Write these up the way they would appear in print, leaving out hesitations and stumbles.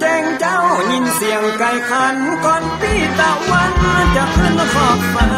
แจ้งเจ้ายินเสียงไก่ขันก่อนปีตะวันจะขึ้นขอบฟ้า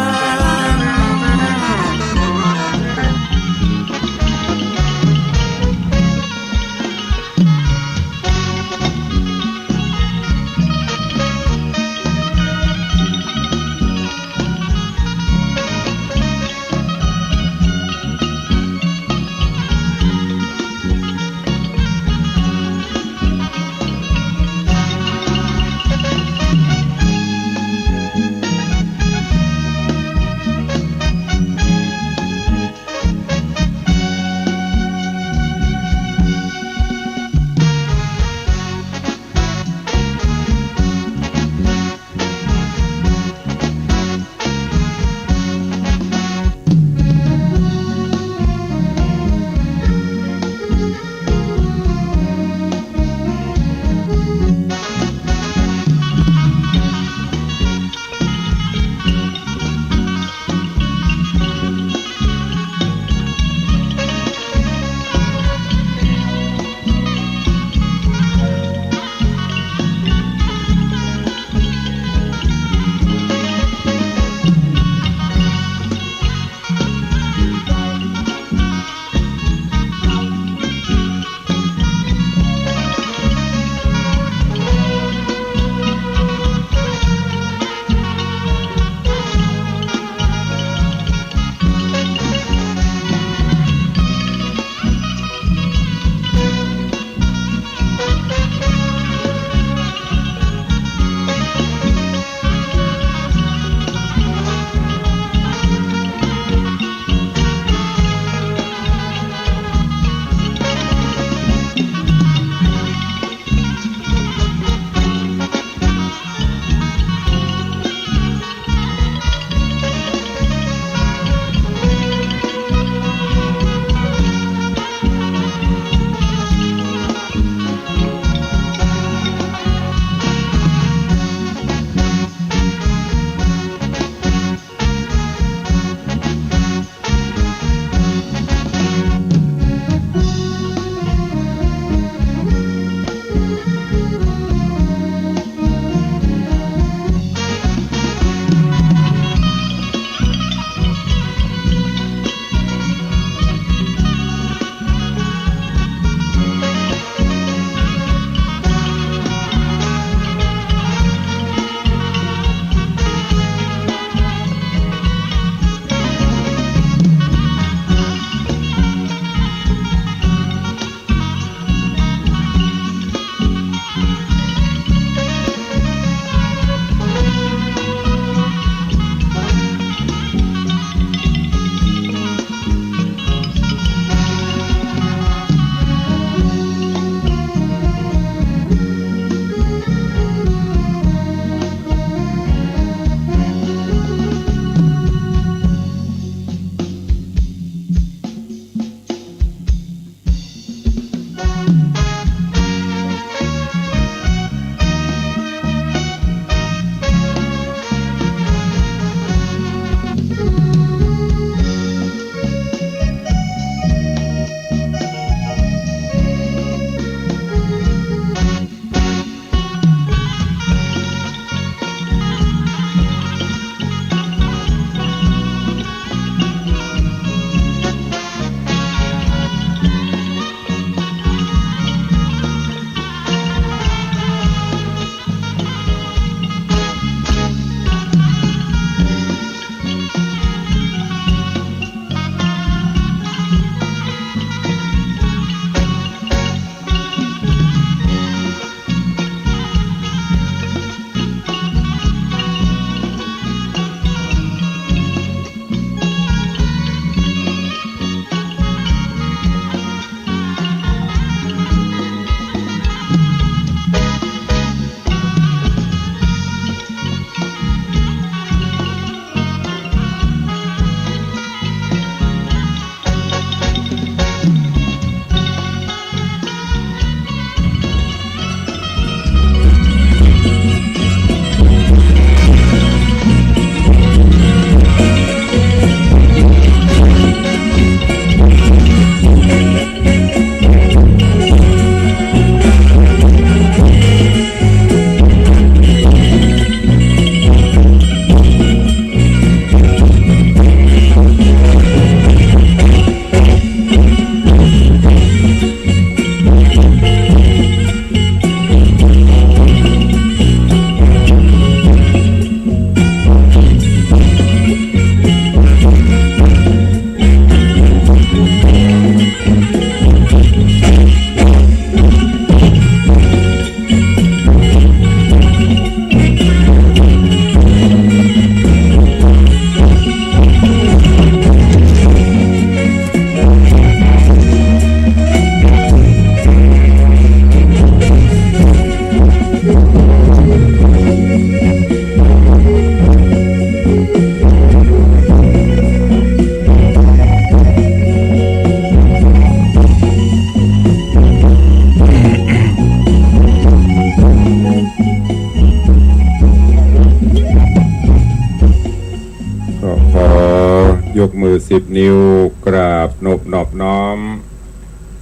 นิ้วกราบนบนอบน้อม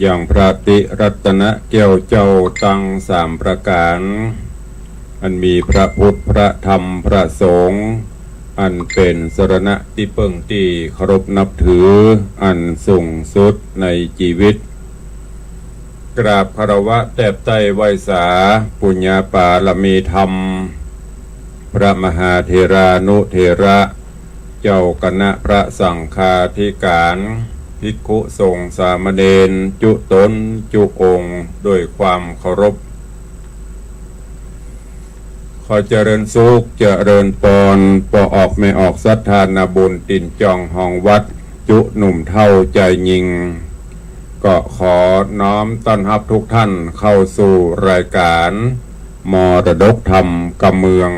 อย่างพระติรัตนแก้วเจ้าตั้งสามประการอันมีพระพุทธพระธรรมพระสงฆ์อันเป็นสรณะที่เปิงที่เคารพนับถืออันสูงสุดในชีวิตกราบคารวะแทบไตไวสาปุญญาปาลมีธรรมพระมหาเถรานุเถระเจ้าคณะพระสังฆาธิการภิกขุสงฆ์สามเณรจุตนจุองค์ด้วยความเคารพขอเจริญสุขเจริญปอนปออกไม่ออกศรัทธานาบุญตินจองห้องวัดจุหนุ่มเท่าใจยิงก็ขอน้อมต้อนรับทุกท่านเข้าสู่รายการมรดกธรรมกำเมือง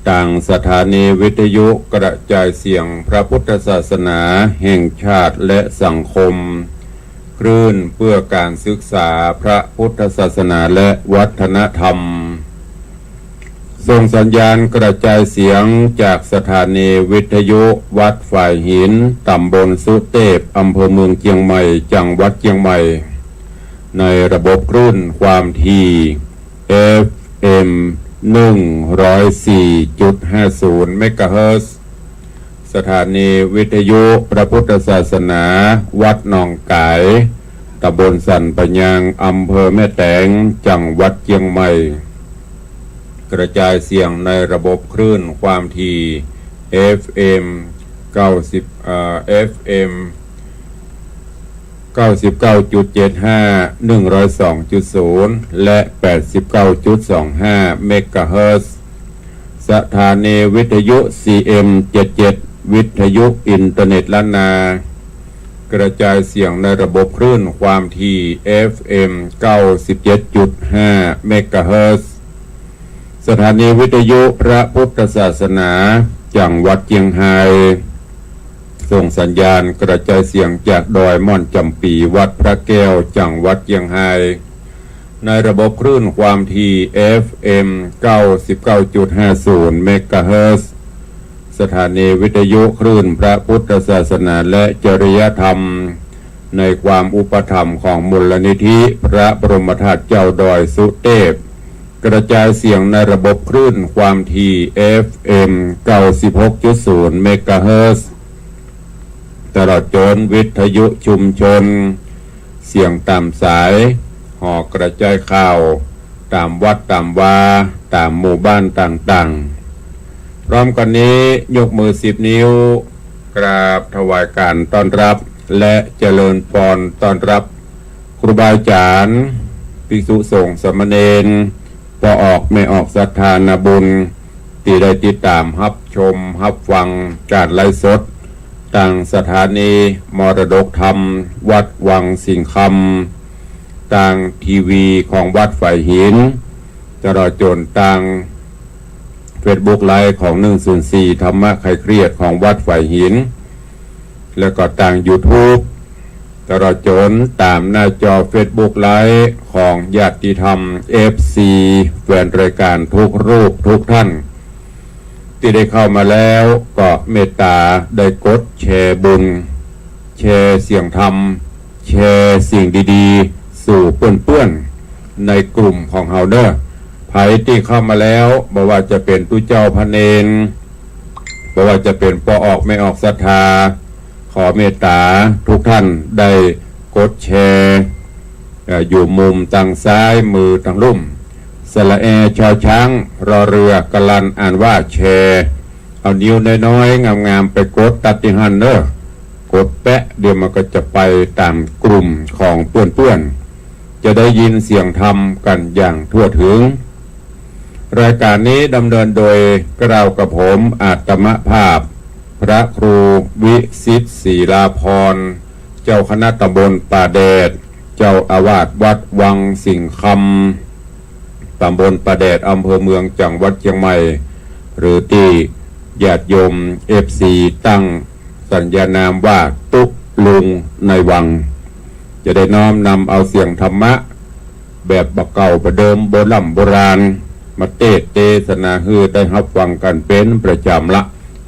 ต่างสถานีวิทยุกระจายเสียงพระพุทธศาสนาแห่งชาติและสังคมคลื่นเพื่อการศึกษาพระพุทธศาสนาและวัฒนธรรมส่งสัญญาณกระจายเสียงจากสถานีวิทยุวัดฝ่ายหินตำบลสุเทพอำเภอเมืองเชียงใหม่จังหวัดเชียงใหม่ในระบบคลื่นความถี่ FM 104.50 เมกะเฮิรตซ์สถานีวิทยุพระพุทธศาสนาวัดหนองกายตำบลสันปะยางอำเภอแม่แตงจังหวัดเชียงใหม่กระจายเสียงในระบบคลื่นความถี่ FM 99.75 102.0 และ 89.25 เมกะเฮิรตซ์สถานีวิทยุ CM 77 วิทยุอินเทอร์เน็ตล้านนากระจายเสียงในระบบคลื่นความถี่ FM 97.5 เมกะเฮิรตซ์สถานีวิทยุพระพุทธศาสนาจังหวัดเชียงรายส่งสัญญาณกระจายเสียงจากดอยม่อนจำปีวัดพระแก้วจังหวัดเชียงรายในระบบคลื่นความถี่ FM 99.50 เมกะเฮิรตซ์สถานีวิทยุคลื่นพระพุทธศาสนาและจริยธรรมในความอุปถัมภ์ของมูลนิธิพระบรมธาตุเจ้าดอยสุเทพกระจายเสียงในระบบคลื่นความถี่ FM 96.0 เมกะเฮิรตซ์ตลอดจนวิทยุชุมชนเสียงตามสายห่อกระจายข่าวตามวัดตามวาตามหมู่บ้านต่างๆพร้อมกันนี้ยกมือ10 นิ้วกราบถวายการต้อนรับและเจริญพรต้อนรับครูบาอาจารย์ภิกษุสงฆ์สามเณรพอออกไม่ออกศรัทธานาบุญที่ได้ติดตามรับชมรับฟังการไลฟ์สดต่างสถานีมรดกธรรมวัดวังสิงคำต่างทีวีของวัดฝ่ายหินตลอดจนต่างเฟซบุ๊กไลฟ์ของ104ธรรมะไขเครียดของวัดฝ่ายหินแล้วก็ต่าง YouTubeตลอดจนตามหน้าจอ Facebook ไลฟ์ของญาติธรรม FC แฟนรายการทุกรูปทุกท่านที่ได้เข้ามาแล้วก็เมตตาได้กดแชร์บุญแชร์เสียงธรรมแชร์สิ่งดีๆสู่เพื่อนๆในกลุ่มของเฮาเด้อไผที่เข้ามาแล้วบ่ว่าจะเป็นตุเจ้าพระเนรบ่ว่าจะเป็นปอออกไม่ออกศรัทธาขอเมตตาทุกท่านได้กดแชร์อยู่มุมทางซ้ายมือทางลุ่มสระแอชอช้างรอเรือกลันอ่านว่าแชร์เอานิ้วน้อยๆงามๆไปกดตัดที่หันเนอะกดแปะเดี๋ยวมันก็จะไปตามกลุ่มของเพื่อนๆจะได้ยินเสียงธรรมกันอย่างทั่วถึงรายการนี้ดำเนินโดยกล่าวกับผมอาตมภาพพระครูวิสิทธิ์ศรีลาภรณ์เจ้าคณะตำบลป่าแดดเจ้าอาวาสวัดวังสิงคำตำบลป่าแดดอำเภอเมืองจังหวัดเชียงใหม่หรือที่ญาติโยม FC ตั้งสัญญานามว่าตุ๊กลุงในวังจะได้น้อมนำเอาเสียงธรรมะแบบบักเก่าประเดิมโบราณมาเทศนาฮือได้รับฟังกันเป็นประจำละ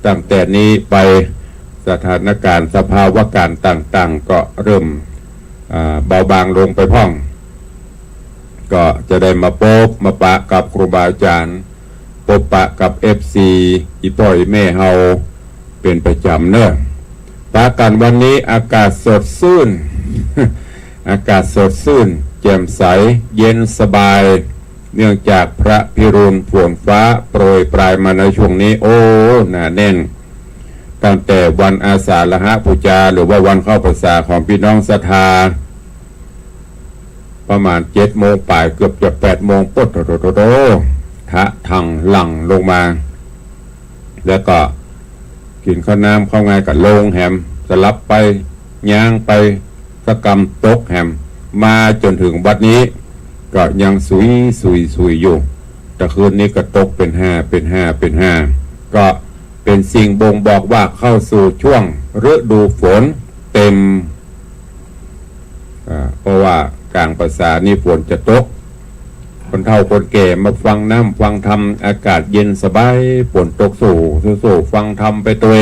ตั้งแต่นี้ไป สถานการณ์สภาวะการต่างๆก็เริ่มเบาบางลงไปพ้องก็จะได้มาพบมาปะกับครูบาอาจารย์พบปะกับ FC อีป่อยแม่เฮาเป็นประจำเนอะปะกันวันนี้อากาศสดชื่น อากาศสดชื่นแจ่มใสเย็นสบายเนื่องจากพระพิรุณฝนฟ้าโปรยปลายมาในช่วงนี้โอ้หนาแน่นตั้งแต่วันอาสาฬหบูชาหรือว่าวันเข้าพรรษาของพี่น้องศรัทธาประมาณ7 โมงปลายเกือบจะ8 โมงปุ๊บโตทะทังหลั่งลงมาแล้วก็กินข้าวน้ำข้าวงานกับโลงแหมสลับไปย่างไปสกรรมตกแหมมาจนถึงบัดนี้ก็ยังสุยอยู่แต่คืนนี้ก็ตกเป็น5ก็เป็นสิ่งบ่งบอกว่าเข้าสู่ช่วงฤดูฝนเต็มเพราะว่ากลางภาษานี่ฝนจะตกคนเฒ่าคนแก่มาฟังน้ำฟังธรรมอากาศเย็นสบายฝนตกสู่ฟังธรรมไปตัว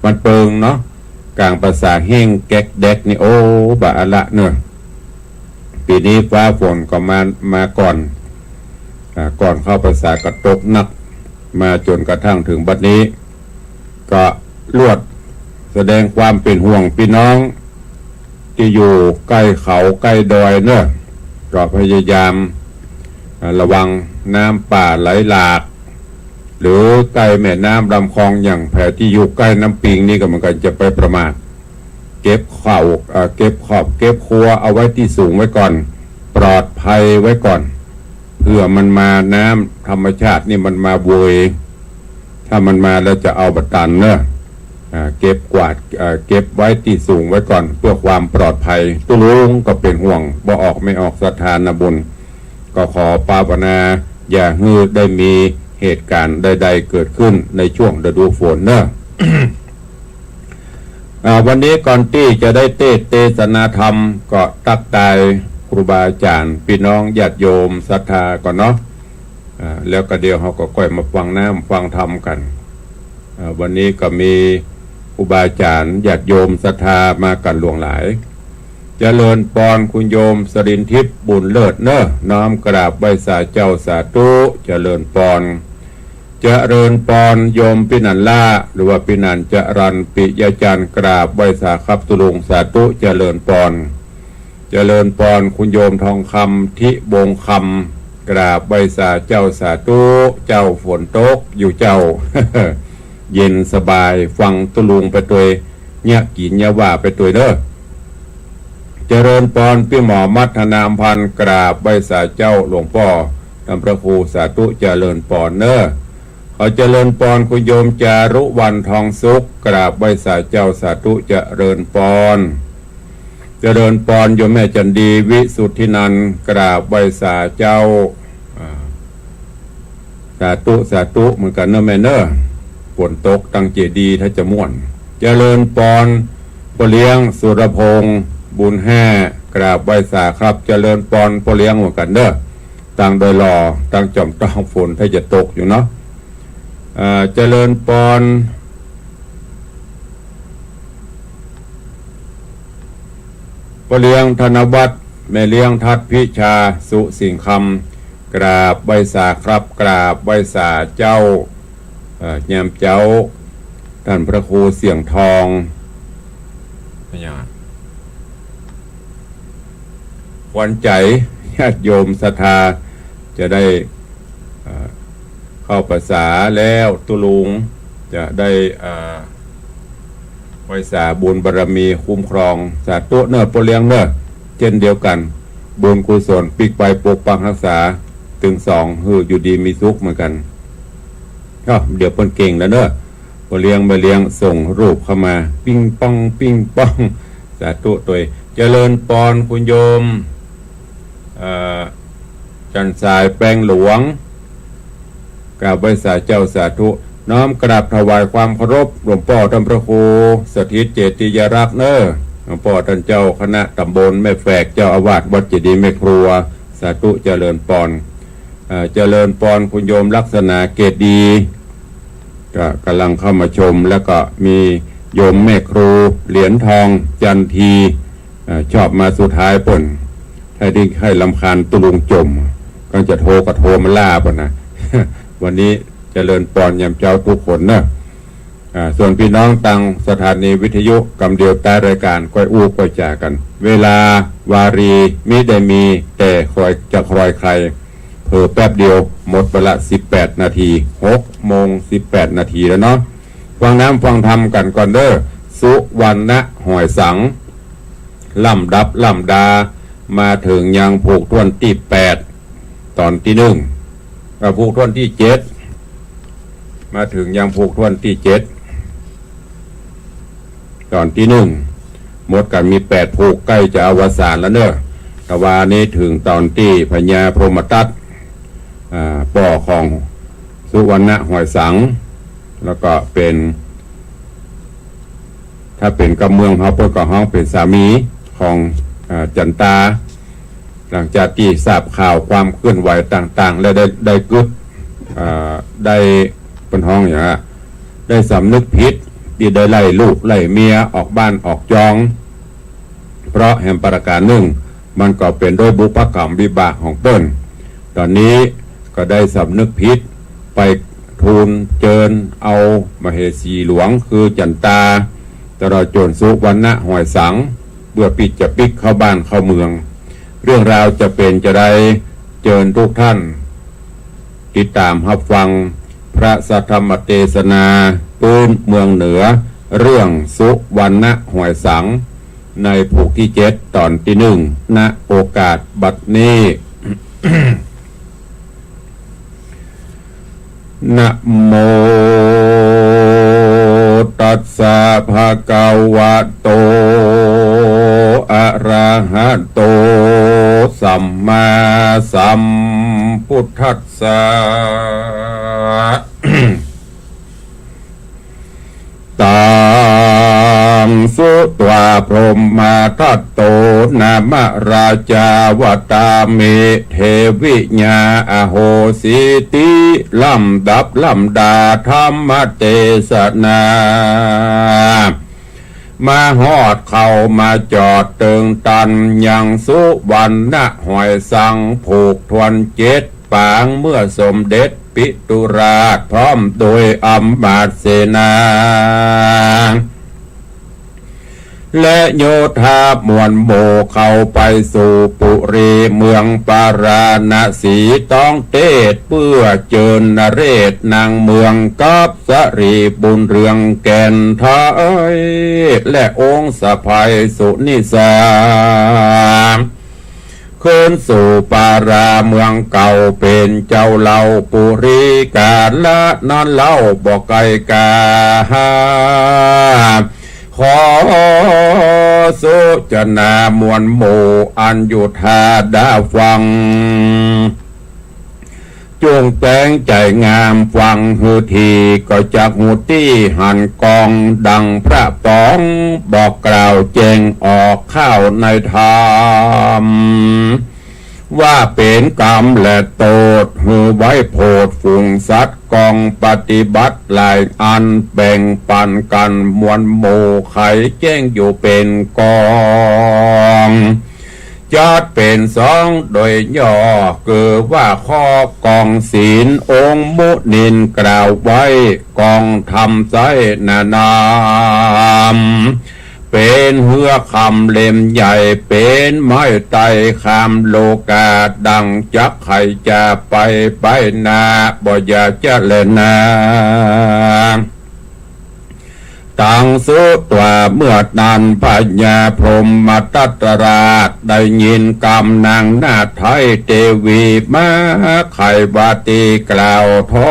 มันเปิงเนาะกลางภาษาแห้งแก๊กแดกนี่โอ้บะอะละเนอะปีนี้ฟ้าฝนก็มาก่อนเข้าภาษาก็ตกหนักมาจนกระทั่งถึงบัดนี้ก็ลวดแสดงความเป็นห่วงพี่น้องที่อยู่ใกล้เขาใกล้ดอยเนอะก็พยายามระวังน้ำป่าไหลหลากหรือใกล้แม่น้ำลำคลองอย่างแผ่ที่อยู่ใกล้น้ำปิงนี่ก็เหมือนกันจะไปประมาทเก็บข้าวเก็บขอบเก็บครัวเอาไว้ที่สูงไว้ก่อนปลอดภัยไว้ก่อนเพื่อมันมาน้ำธรรมชาตินี่มันมาโวยถ้ามันมาแล้วจะเอาบัตันเนอะเก็บกวาดเก็บไว้ที่สูงไว้ก่อนเพื่อความปลอดภัยตุลุงก็เป็นห่วงบ่ออกไม่ออกสถานบุญก็ขอปรารถนาอย่าให้ได้มีเหตุการณ์ใดๆเกิดขึ้นในช่วงฤดูฝนเนอะ วันนี้ก่อนที่จะได้เทศนาธรรมก็ตักตายครูบาอาจารย์พี่น้องญาติโยมศรัทธาก่อนเนาะแล้วก็เดี๋ยวเขาก็ค่อยมาฟังน้ำฟังธรรมกันวันนี้ก็มีครูบาอาจารย์ญาติโยมศรัทธามากันหลวงหลายเจริญปอนคุณโยมสรินทิพย์บุญเลิศเนอะน้อมกราบไหว้สาเจ้าสาธุเจริญปอนเจริญปอนโยมปินันล่าหรือว่าปินันจรันปิยจันทร์กราบไหว้สาครับตุลุงสาธุเจริญปอนเจริญปอนคุณโยมทองคำทิบงคำกราบไหว้สาเจ้าสาธุเจ้าฝนตกอยู่เจ้า เย็นสบายฟังตุลุงไปตัวเนี่ยกินเนี่ยว่าไปตัวเด้อเจริญปอนพี่หมอมัฒนามพันกราบไหว้สาเจ้าหลวงพ่อทำพระครูสาธุเจริญปอนเนอะเขาเจริญปอนคุณโยมจารุวันทองสุขกราบไหว้สาเจ้าสาธุเจริญปอนเจริญปอนโยมแม่จันดีวิสุทธินันท์กราบไหว้สาเจ้าสาธุเหมือนกันเนอะแม่เนอะฝนตกตั้งเจดีถ้าจะม่วนเจริญปอนพ่อเลี้ยงสุรพงษ์บุญ5กราบไหว้สาครับเจริญปอนพ่อเลี้ยงเหมือนกันเนอะตั้งโดยรอตั้งจอมต้องฝนถ้าจะตกอยู่เนาะเจริญปอนพ่อเลี้ยงธนวัฒน์แม่เลี้ยงทัดพิชาสุสิงห์คำกราบไหว้สาครับกราบไหว้สาเจ้าแยมเจ้าท่านพระครูเสียงทองขวัญใจญาติโยมศรัทธาจะได้เข้าภาษาแล้วตุลุงจะได้ไหว้สาบุญบารมีคุ้มครองสาธุเนอะปเลี้ยงเนอะเช่นเดียวกันบุญกุศลปิกไปปกปักรักษาถึง2ฮืออยู่ดีมีสุขเหมือนกันเดี๋ยวเพิ่นเก่งแล้วเนอะปเลี้ยงมาเลี้ยงส่งรูปเข้ามาปิ้งป้องสาธุตัวเจริญปอนคุณโยมจันทรายแป้งหลวงกราบไหว้สาเจ้าสาธุน้อมกราบถวายความเคารพหลวงพ่อท่านพระครูสถิตเจติยรักษ์เนอะหลวงพ่อท่านเจ้าคณะตำบลแม่แฝกเจ้าอาวาสวัดเจดีย์แม่ครัวสาธุเจริญปอนเจริญปอนคุณโยมลักษณะเกตดีก็กำลังเข้ามาชมแล้วก็มี โยมแม่ครูเหรียญทองจันทีชอบมาสุดท้ายป่นถ้าดิ้งให้ลำคาญตุลุงจมก็จะโทรก็โทรมาล่าป่นนะ วันนี้เจริญปอนยำเจ้าทุกคนนะส่วนพี่น้องตังสถานีวิทยุกำเดียวใต้รายการก้อยอู้ก้อยจ่ากัน เวลาวารีมิได้มีแต่คอยจะคอยใครเผลอแป๊บเดียวหมดเวลา18 นาที6 โมง 18 นาทีแล้วเนาะฟังน้ำฟังธรรมกันก่อนเด้อสุวรรณหอยสังล่ำดับล่ำดามาถึงยังผูกท่วนที่8ตอนที่1ผูกท่วนที่7มาถึงยังผูกท่วนที่7ตอนที่1หมดกันมี8ผูกใกล้จะอวสานแล้วเนอะตะวานี้ถึงตอนที่พญาพรหมทัตป่อของสุวรรณหอยสังแล้วก็เป็นถ้าเป็นกำเมืองเขาเปิดกับห้องเป็นสามีของจันตาหลังจากที่ทราบข่าวความเคลื่อนไหวต่างๆและได้กึศได้เป็นห้องอย่างนี้ได้สำนึกผิดที่ได้ไล่ลูกไล่เมียออกบ้านออกจองเพราะแห่งประการหนึ่งมันก็เป็นโดยบุพกรรมวิบากของเปิ้นตอนนี้ก็ได้สำนึกผิดไปทูลเจิญเอามเหสีหลวงคือจันตาตลอดจนสุวรรณหอยสังเบื่อปิดจะปิกเข้าบ้านเข้าเมืองเรื่องราวจะเป็นจะได้เจิญทุกท่านติดตามรับฟังพระสัทธรรมเทศนาปืนเมืองเหนือเรื่องสุวรรณหอยสังในผูกที่7ตอนที่1ณโอกาสบัดนี้ นะโมตัสสะภะคะวะโตอะระหะโตสัมมาสัมพุทธัสสะ ตังสุตวาพรหมาทัตโตนามราชาวตามิเทวิญาอโหสิติลำดับลำดาธรรมเทศนามาฮอดเข้ามาจอดตึงตันยังสุวรรณหอยสังผูกทวน7ปางเมื่อสมเด็จปิตุราชพร้อมโดยอำมาตย์เสนาและโยธามวลโมเข้าไปสู่ปุรีเมืองปาราณสีต้องเตศเพื่อเจิญนเรศนางเมืองกับสรีบุญเรืองแก่นไทยและองค์สะพายสุนิสาขึ้นสู่ปาราเมืองเก่าเป็นเจ้าเล่าปุรีกาละนอนเล่าบอกไกกาขอสุจนามวลโมอันยุธาดาฟังจงแต่งใจงามฟังหูทีก็จากหูตี้หันกองดังพระปองบอกกล่าวแจงออกข้าวในธรรมว่าเป็นกรรมและโทษหือไว้โพดฝูงสัตว์กองปฏิบัติหลายอันแบ่งปันกันมวลโมไขแจ้งอยู่เป็นกองจัดเป็น2โดยย่อคือว่าข้อกองศีลองค์มุนินกล่าวไว้กองธรรมใจนานามเป็นเหือคำเล่มใหญ่เป็นไม้ไต่คำโลกาดังจักใครจะไปนาบ่อยากจะเล่นนาตังสุตวาเมื่อนันพญาพรหมทัตราชได้ยินกำนางนาไทยเทวีมาไขวาตีกล่าวท้อ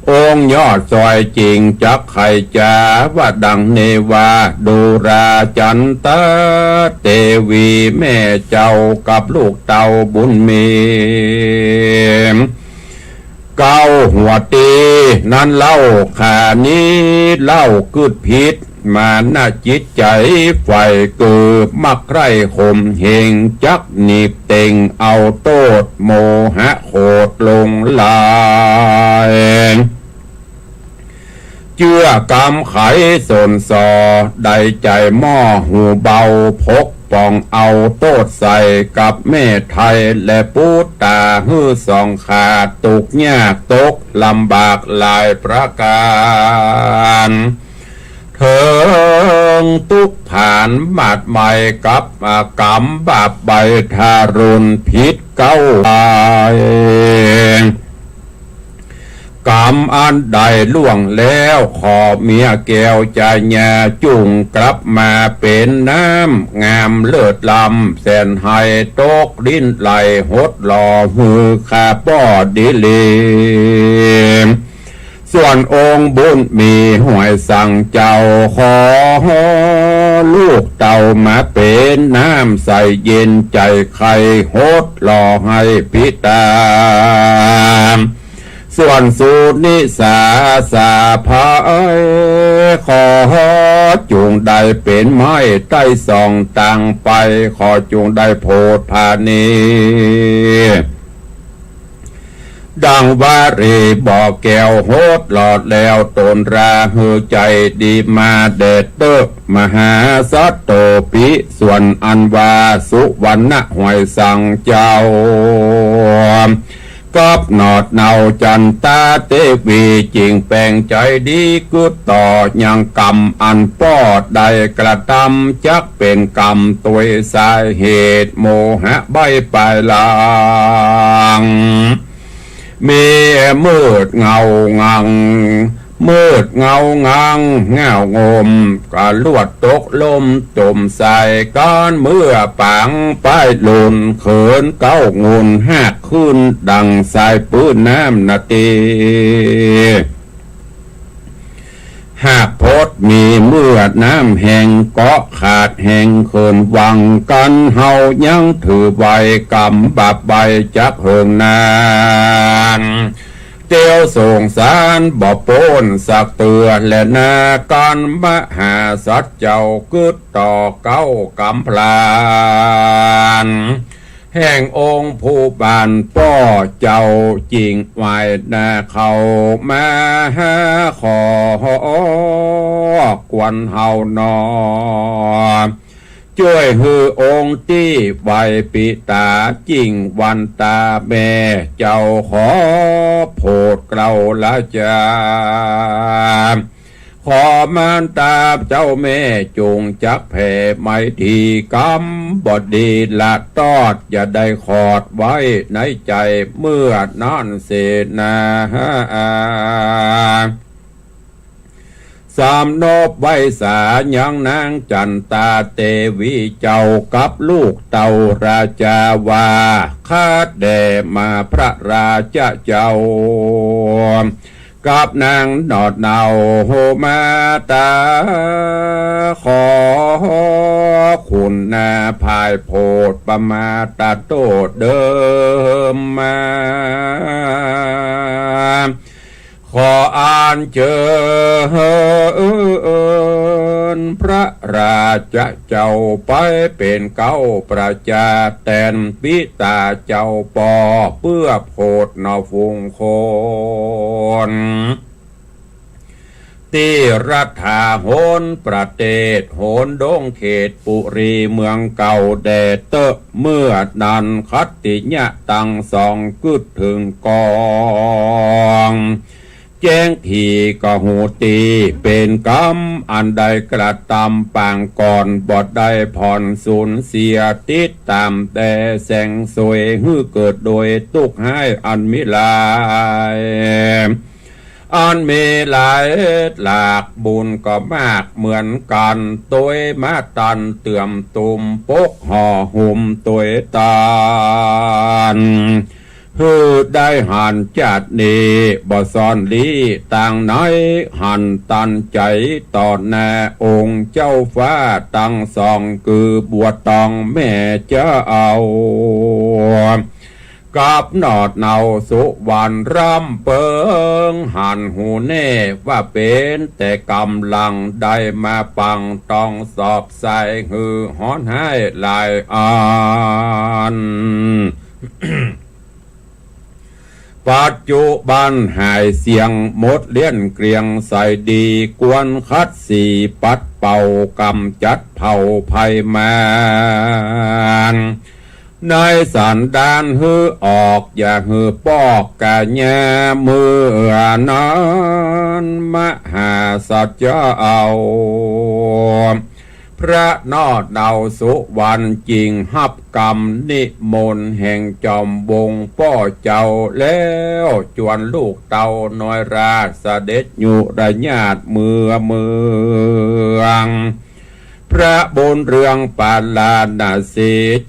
องค์ยอดซอยจริงจักไขจาว่าดังเนวาดูราจันตาเทวีแม่เจ้ากับลูกเต่าบุญมีเก้าหัวตีนั้นเล่าขานี้เล่ากึดพิษมาหน้าจิตใจไฟเกิดมักใคร่ข่มเหงจักหนีบเต็งเอาโตดโมหะโคดลงลาย เจื้อกำไขสนสอได้ใจหม้อหูเบาพกปองเอาโตดใส่กับแม่ไทยและปูตาฮื้อสองขาดตกยากตกลำบากหลายประการเถิงตุกผ่านบาดใหม่กับกรรมบาปใบทารุณพิษเก้าตายกรรมอันใดล่วงแล้วขอเมียแก้วใจญาจุงกลับมาเป็นน้ำงามเลิศลำแสนไห้ตกดิ้นไหลหดหล่อหือขาป้อดิเลมส่วนองค์บุญมีหวยสั่งเจ้าขอลูกเต่ามาเป็นน้ำใสเย็นใจใครหดหล่อให้พิตามส่วนสูตรนิสาสาภายขอจงได้เป็นไม้ใต้สองต่างไปขอจงได้โพธพานีดังว่ารีบอกแก้วโหดหลอดแล้วตนราหือใจดีมาเดดเตอมหาสัตโตปิส่วนอันวาสุวรรณหวยสังเจ้ากอบหนอดเนาจันตาเตวีจริงแปลงใจดีกุดต่อยังกรรมอันปอดได้กระทำจักเป็นกรรมตัวสาเหตุโมหะใบปลายลางมีมืดเงางังมืดเงางังเงางมกะลวดตกลมจมใส่ก้อนเมื่อปังป้ายหลุนเขินเก้างุนหักขึ้นดังสายปืนน้ำนาตีหากพดมีเมื่อน้ำแห่งเกาะขาดแห่งเขินวังกันเฮายังถือใบกำบับใบจักเหิงนานเตียวส่งสารบ่โปนสักเตือและนาการมหาสัตว์เจ้ากึดต่อเก้ากำพลานแห่งองค์ผู้บานป้อเจ้าจริงไว้นาเขามาขอกวนเฮานอช่วยฮือองค์ที่ไวปิตาจริงวันตาแม่เจ้าขอโพดเกลาละจาขอมารตาเจ้าแม่จงจักแผ่ไม่ทีกำบดีละตอดอย่าได้ขอดไว้ในใจเมื่อนั่นเสนาสามนบไว้สายังนางจันตาเตวีเจ้ากับลูกเต่าราชาวาคาดแด่มาพระราชเจ้ากับนางนอดเนาโหมาตาขอคุณนาภายโพดประมาตาโตดเดิมมาขออ่านเชิญพระราชเจ้าไปเป็นเก้าประชาแตนปิตาเจ้าปอเพื่อโพดนอฟุงคนตีรัฐาโหนประเทศโหนดงเขตปุรีเมืองเก่าแดเตอะเมื่อนันคัตติญะตังสองกึดถึงกองแจ้งทีก็หูตีเป็นกรรมอันใดกระทำปางก่อนบดได้ผ่อนสูญเสียติดตามแต่แสงสวยฮือเกิดโดยตุกให้อันมิลายอันมีหลายหลากบุญก็มากเหมือนกันตัวมาตันเตื่อมตุ่มปกห่อหุ่มตัวตาลฮือได้หันจัดนี้บ่ซ่อนลีต่างน้อยหันตันใจต่อหน้าองค์เจ้าฟ้าตั้งสองคือบวชตองแม่เจ้าเอากับนอดเนาสุวรรณรำเปิงหันหูแน่ว่าเป็นแต่กำลังได้มาปังต้องสอบใส่ฮือฮ้อนให้ลายอัน ปัจจุบันหายเสียงหมดเลี้ยนเกลียงใส่ดีกวนคัดสีปัดเป่ากำจัดเผาภัยมานในสันดานฮือออกอย่าฮือปอกกะแย่มือนานมหาสัจจะเอาพระนอดเดาสุวรรณจริงหับกรรมนิมนต์แห่งจอมวงป้อเจ้าแล้วจวนลูกเต่าน้อยราชเสด็จอยู่ระญาติเมืองพระบนเรืองปาลานาเส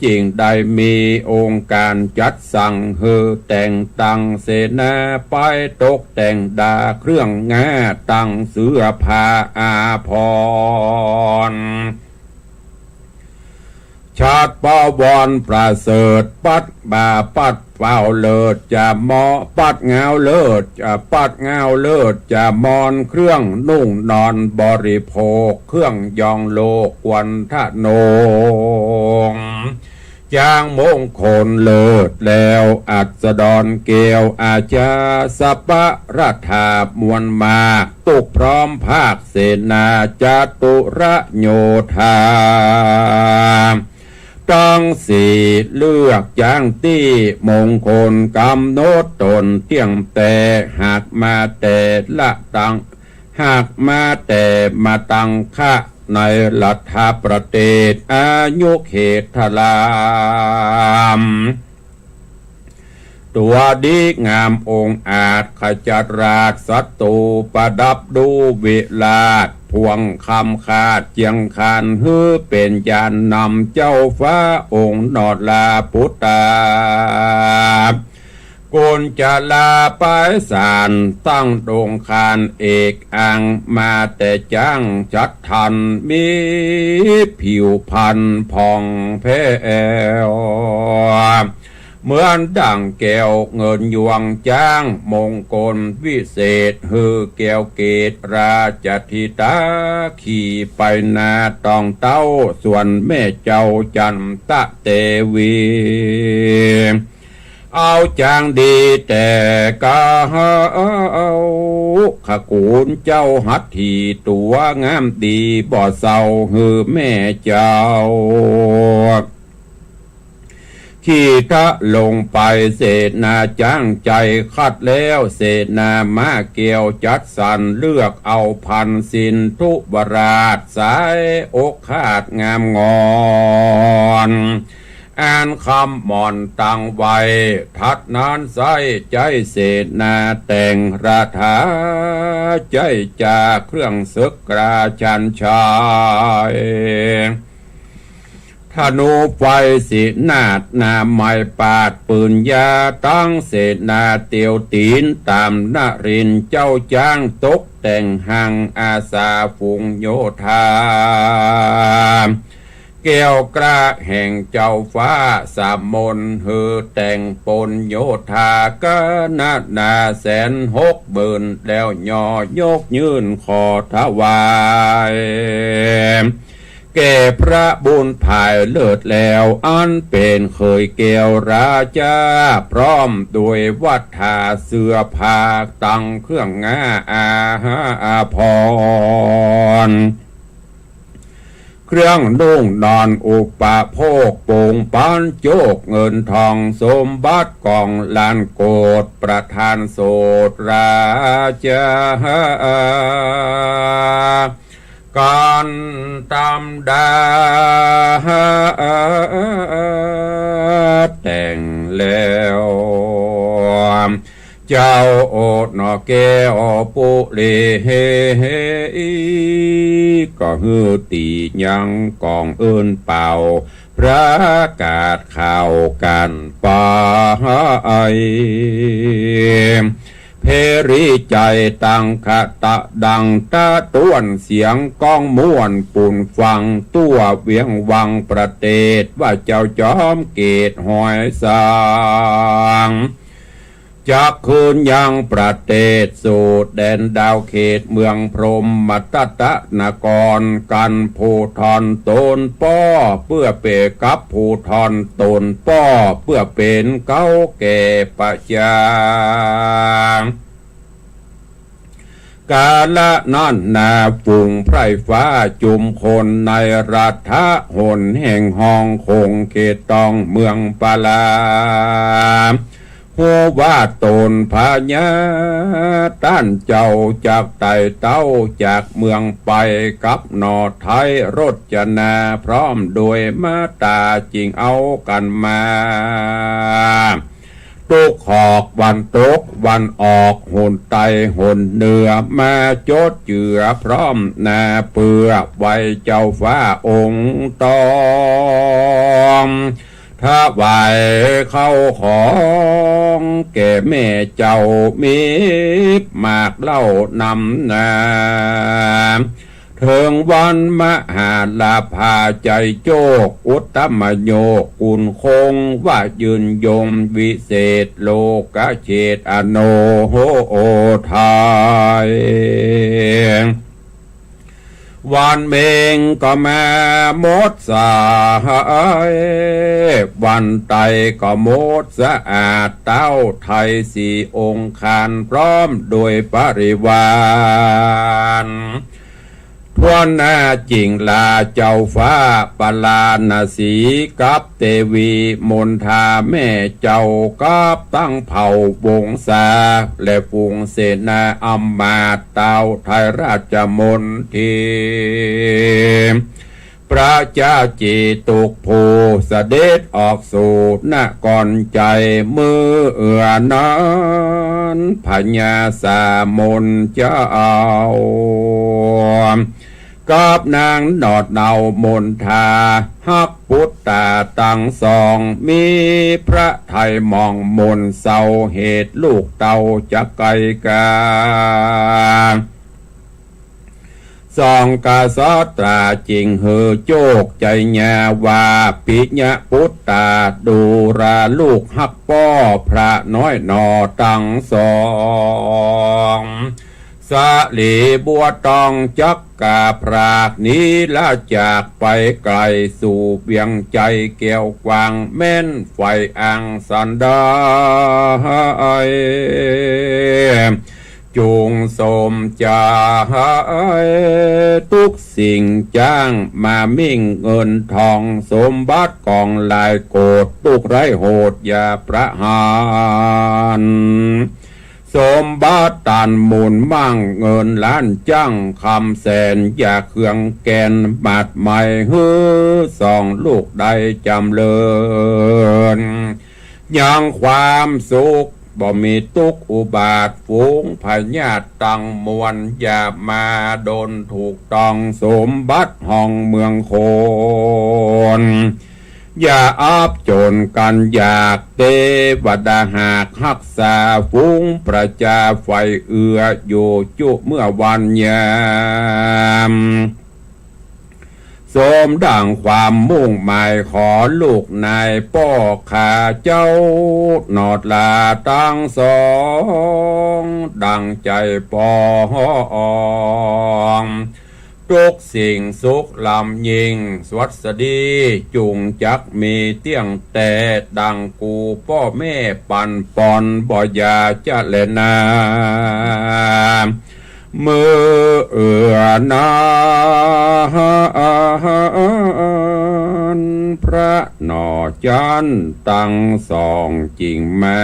จริงได้มีองค์การจัดสั่งเฮอแต่งตั้งเสนาไปตกแต่งดาเครื่องงาตั้งเสื้อผ้าอาภรณ์ชาติปวรประเสริฐปัดบาปัดเฝ้าเลิศจะหมอปัดเงาเลิศจะปัดเงาเลิศจะมอนเครื่องนุ่งนอนบริโภคเครื่องยองโลกวันทะโนงจางมงคลเลิศแล้วอัศดรเกลอาจาสปะรัฐามวลมาตุกพร้อมภาคเสนาจตุระโยธาต้องสีเลือกจางตี้มงคลกำโนดตนเที่ยงแต่หากมาแต่ละตังหากมาแต่มาตังคะในรัฐประเทศอายุเขตทลามตัวดีงามองค์อาจขจัดราชศัตรูประดับดูวิลาศพวงคำขาดเจียงคานฮือเป็นยานนำเจ้าฟ้าองค์นอดลาพุทธากุญจะลาไปสารตั้งโดงคานเอกอังมาแต่จ้างจัดทันมีผิวพันธ์ผ่องแผ้วเหมือนดั่งแก้วเงินยวงจ้างมงคลวิเศษฮือแก้วเกตราชธิดาขี่ไปนาตองเต้าส่วนแม่เจ้าจันตะเตวีเอาจางดีแต่กาเอาขกูลเจ้าหัตถีตัวงามดีบ่เศร้าฮือแม่เจ้าขี่ทะลงไปเศษนาจ้างใจคัดแล้วเศษนามาเกี่ยวจัดสรรเลือกเอาพันสินทุบราชสายอกขาดงามงอนอ่านคำหมอนตังไว้ทัดนานใสใจเศษนาแต่งราธาใจจากเครื่องศึกราชันชายธนูไฟสินาดนาไม้ปาดปืนยาตั้งเศษนาเตียวตีนตามนารินเจ้าจ้างตกแต่งหังอาสาฝูงโยธาแก้วกระแห่งเจ้าฟ้าสามมนฮือแต่งปนโยธากนาแสนหกเบินแล้วย่อยกยืนขอถวายแก่พระบุญภายเลิศแล้วอันเป็นเคยเกลราชาพร้อมด้วยวัฏาเสื้อผ้าตั้งเครื่องงาอาภรณ์เครื่องนุ่งนอนอุปโภคโป่งปานโจกเงินทองสมบัติกองลานโกดประธานโสดราชาการตามดาแต่งแล้วเจ้าโอดนอแก้วปุเลเฮก็ฮือตียังกองเอินเป่าประกาศข่าวกันไปเพรีใจตังคตะดังตะต้วนเสียงก้องม่วนปุ่นฟังตัวเวียงวังประเทศว่าเจ้าจอมเกตหอยสาง จากคืนยังประเทศสู่แดนดาวเขตเมืองพรหมตตนครกันภูทรตนป้อเพื่อเปกับภูทรตนป้อเพื่อเป็นเก้าแก่ประจากาละนั่นนาฝูงไพรฟ้าจุมคนในรัฐะหนแห่งห้องคงเขตตองเมืองปาลาหัวว่าตนพญาต้านเจ้าจากไต่เต้าจากเมืองไปกับหนอไทยรถจนาพร้อมโดยมาตาจริงเอากันมาตุกหอกวันตกวันออกหนไตหนเหนือมาโจดเจือพร้อมนาเปือไว้เจ้าฟ้าองค์ตอมถ้าไหวเข้าของแก่แม่เจ้ามีมากเล่านำนาเถิงวันมหาลาภาใจโจกอุตตมโยกุลคงว่ายืนยงวิเศษโลกเฉดอโนโหโอทายวันเมงก็แม่มดสายวันไตก็มดสะอาดเต้าไทยสี่องค์คานพร้อมโดยปริวารทวนหน้าจิงลาเจ้าฟ้าปลานาสีกับเตวีมนทาแม่เจ้ากับตั้งเผ่าวงศาและฝูงเสนาอัมมาตเต้าไทยราชมนทีพระเจ้าจีตุกภูเสด็จออกสู่นครใจมือนั้นพญาสามนเจ้ากับนางนอดเนามนทาฮักพุทธาตั้งสองมีพระไทยมองมนเศร้าเหตุลูกเต่าจักไกกาสองกาสตราจริงเฮอโจกใจญาวาปิญะพุทธาดูราลูกฮักป้อพระน้อยนอตั้งสองสาลีบัวตองจักกาพรากนี้ละจากไปไกลสู่เวียงใจเกี่ยวกวางแม่นไฟอังสันดาจุงสมจาทุกสิ่งจ้างมามิ่งเงินทองสมบัติกองลายโกดตุกไรโหดอย่าประหารสมบัติตันมูลมั่งเงินล้านจ้างคำแสนอย่าเครื่องแกนบาดใหม่ฮือสองลูกใดจำเลินยังความสุขบ่มีทุกอุบาทฝูงพญาติตั้งมวลอย่ามาโดนถูกต้องสมบัติห้องเมืองโคนอย่าอับจนกันอยากเทวดาหากรักษาฝูงประชาไฟเอืออยู่จุเมื่อวันยามสมดังความมุ่งหมายขอลูกนายป้อข้าเจ้านอดลาตั้งสองดังใจปองทุกสิ่งสุขลำยิงสวัสดีจุงจักมีเตี้ยงแต่ดังกูพ่อแม่ปันปอนบ่อยาจะเล่นนามือนาพระหนอจันตั้งสองจริงมา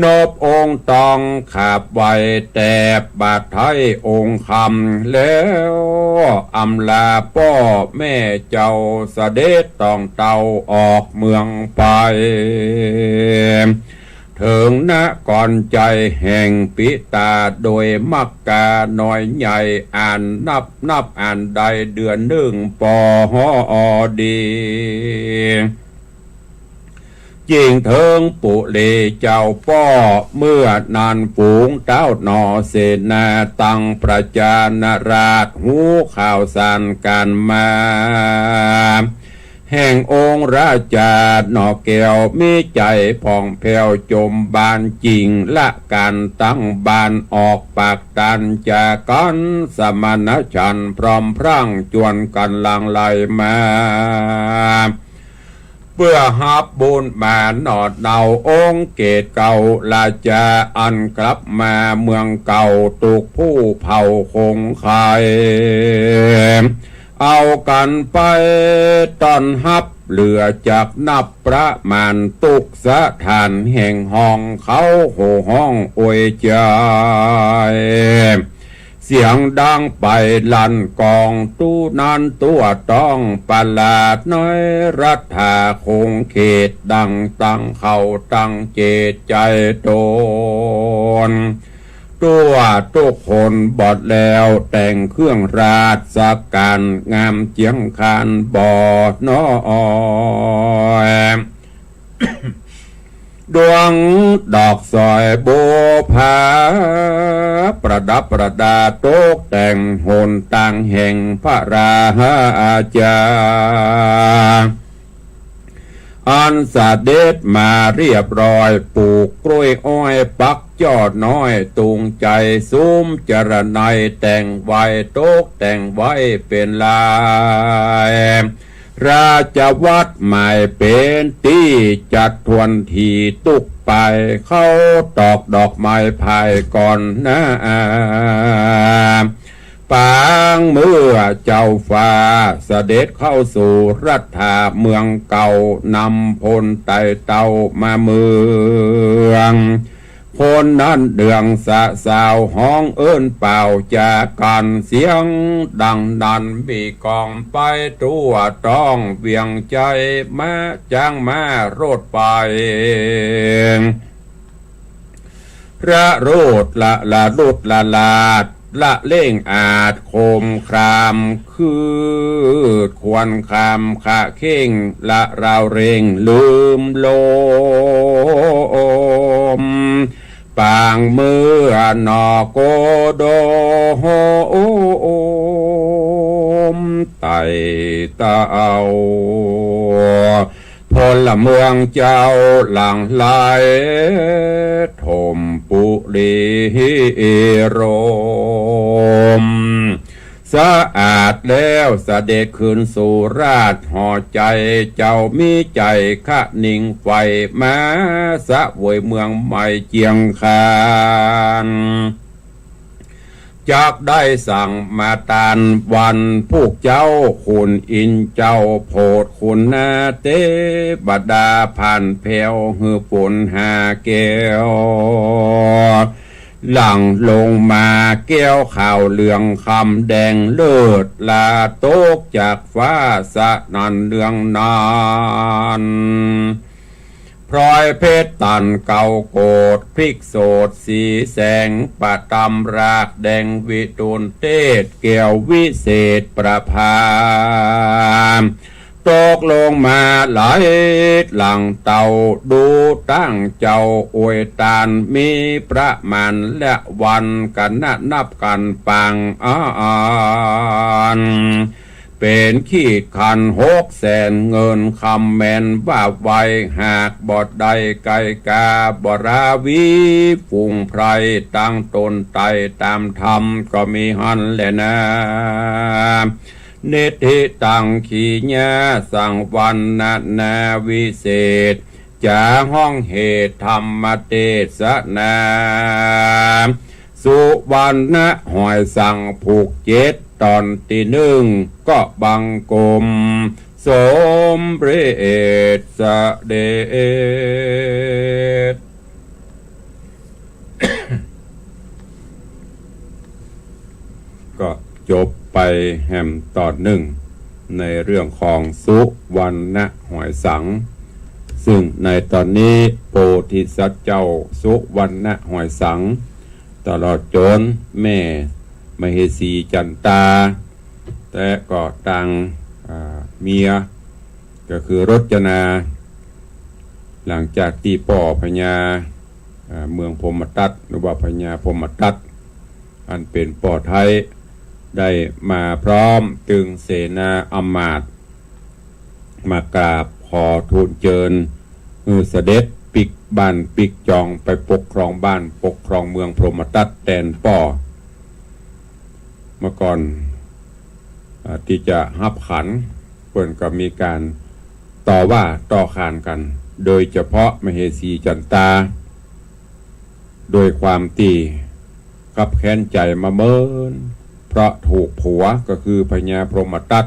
นบองค์ตองขับไว้แต่บาดไทยองค์คำแล้วอำลาพ่อแม่เจ้าเสด็จต้องเต่าออกเมืองไปถึงนะก่อนใจแห่งปิตาโดยมักกาน้อยใหญ่อ่านนับอ่านใดเดือนหนึ่งปอดีจริงเถิงปุเลเจ้าป้อเมื่อนานฝูงเต้าหนอเสนาตั้งประจานราชหูข่าวสารการมา แห่งองค์ราชาหนอแก้วมีใจผ่องแผ้วจมบานจริงละการตั้งบานออกปากตันจากกันสมณชันพร้อมพรั่งจวนกันลังไหลมาเพื่อหับบุญมาหนอดเนาองค์เกตเก่าลาจาอันกลับมาเมืองเก่าตุกผู้เผ่าคงไข่เอากันไปตอนฮับเหลือจากนับประมาณตุกสถานแห่งห้องเขาโห่ห้องอวยใจเสียงดังไปลั่นกองตู้นั้นตัวต้องประหลาดน้อยรัฐาคงเขตดังตั้งเขาตั้งเจตใจโตนตัวทุกคนบอดแล้วแต่งเครื่องราชการงามเจียงคานบอดน้อยดวงดอกสอยโบผาประดับประดาตกแต่งโหนต่างแห่งพระราชาอันสเด็จมาเรียบร้อยปลูกกล้วยอ้อยปักยอดน้อยตุงใจซุ้มจรนัยแต่งไว้ตกแต่งไว้เป็นลายราชวัดใหม่เป็นที่จัดทวนทีตุกไปเข้าตอกดอกไม้ภายก่อนนะปางเมื่อเจ้าฟ้าเสด็จเข้าสู่รัฐาเมืองเก่านำพลไต่เต่ามาเมืองพลนั้นเดืองสะสาวห้องเอิ้นเป่าจากกันเสียงดังดันบีกองไปตัวต้องเวียงใจมาจ้างมาโรดไประโรดละลุดละลาดละเล่งอาจโคมครามคือควรคามขะเข่งละราวเร่งลืมลมปางเมื่อนอโกโดโฮมไต่เต้าพลเมืองเจ้าหลังไหลถมปุรีโรมสะอาดแล้วเสด็จคืนสู่ราชห่อใจเจ้ามีใจขะนิ่งไฟมาสะเวยเมืองใหม่เจียงคานจากได้สั่งมาตานวันพวกเจ้าคุณอินเจ้าโพดคุณนาเตบดาผ่านแผ่วหือฝนหาแก้วหลังลงมาแก้วข่าวเหลืองคำแดงเลิศลาโตกจากฟ้าสะนันเรืองนานพลอยเพชรตันเก่าโกดพริกโสดสีแสงปะตำรากแดงวิตูนเทศเกี่ยววิเศษประภาตกลงมาไหลหลังเต่าดูตั้งเจ้าอวยตานมีประมาณและวันกันนับกันปังเป็นขีดคัน600,000เงินคำแมนว่าไว้หากบอดใดไกกาบราวีฝุ่งไพรตั้งตนไตตามธรรมก็มีหันแหละนะเนติตังขีญาสังวันนาวิเศษจะห้องเหตุธรรมเทศนาสุวรรณหอยสั่งผูกเจ็ดตอนที่1ก็บังกลมสมเรศเสด็จ ก็จบไปแห่มตอน1ในเรื่องของสุวรรณหอยสังซึ่งในตอนนี้โพธิสัตว์เจ้าสุวรรณหอยสังตลอดจนแม่มเหสีจันตาแต่ก็ตังเมียก็คือรจนาหลังจากที่ป่อพญาเมืองพรหมทัตหรือว่าพญาพรหมทัตอันเป็นป่อไทยได้มาพร้อมตึงเสนาอำมาตย์ มากราบขอทูลเจิญเสด็จปิกบ้านปิกจองไปปกครองบ้านปกครองเมืองพรหมทัตแดนป่อเมื่อก่อนที่จะฮับขันเพิ่นก็มีการต่อว่าต่อขานกันโดยเฉพาะมเหสีจันตาโดยความตีกับแค้นใจมาเมินเพราะถูกผัวก็คือพญาพรหมทัต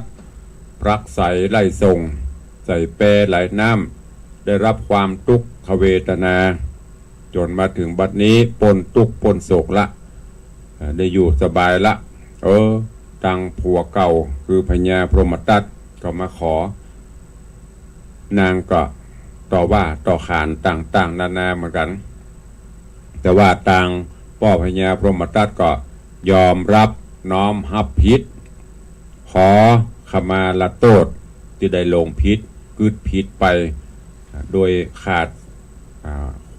พรักใสไล่ส่งใส่แปรไหลน้ำได้รับความทุกขเวทนาจนมาถึงบัดนี้ปนทุกข์ปนโศกละได้อยู่สบายละตังผัวเก่าคือพญาพรหมทัตก็มาขอนางก็ต่อว่าต่อขานต่างๆนานาเหมือนกันแต่ว่าต่างพ่อพญาพรหมทัตก็ยอมรับน้อมรับผิดขอขมาละโทษที่ได้ลงผิดกึดผิดไปโดยขาด